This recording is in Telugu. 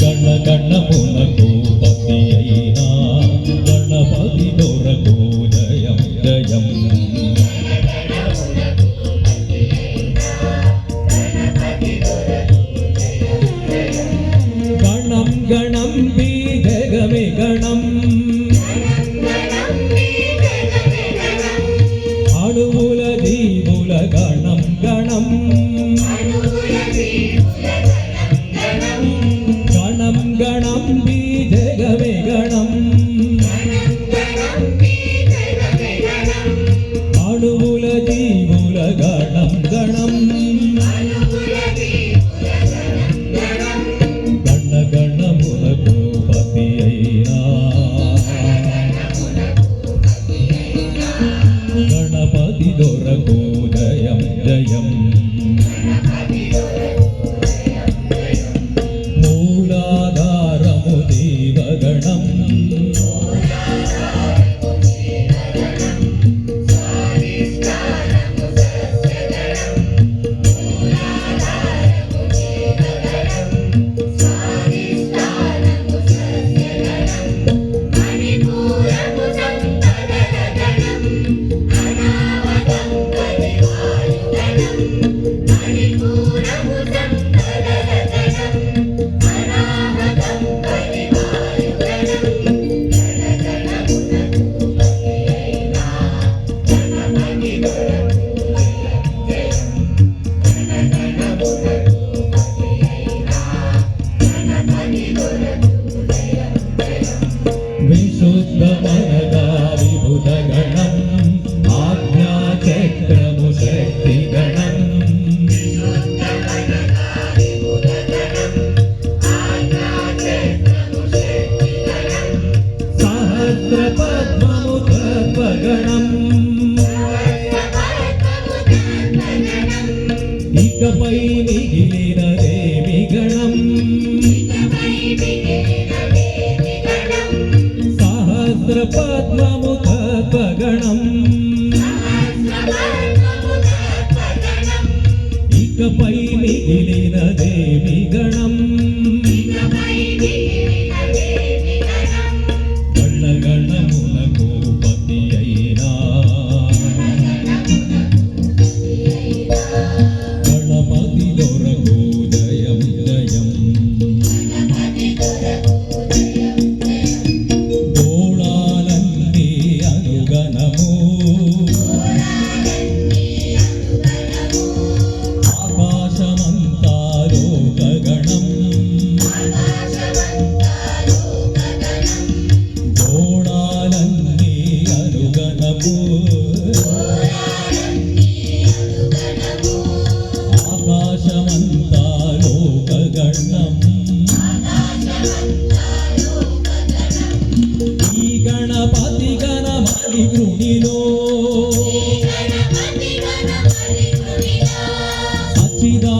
గణగణములకు పతి అయినా గణపతి దొరకు జయం జయం. గణం గణం బీజగమే గణం అణువుల జీవుల గణం గణం గణం గణం బీజగమే గణం అణువుల జీవుల గణం గణం గణగణములకు పతి అయినా గణపతి దొరకు జయం జయం. మూలాధారము దేవగణం విశుద్ధమనగా విభుత గణం ఆజ్ఞా చక్రము శక్తి గణం సహస్ర పద్మము తత్వగణం ఇకపై మిగిలిన దేవి గణం సహస్ర పద్మము తత్వగణం ఇకపై మిగిలిన దేవి గణం గణగణములకు పతి అయినా గణపతి దొరకు జయం జయం. గోళాలన్నీ అనుగణము ఆకాశమంతా లోకగణం గోళాలన్నీ అనుగణము ఆకాశమంతా లోకగణం. ఈ గణపతి గణమణి గృణిలో సచ్చిదా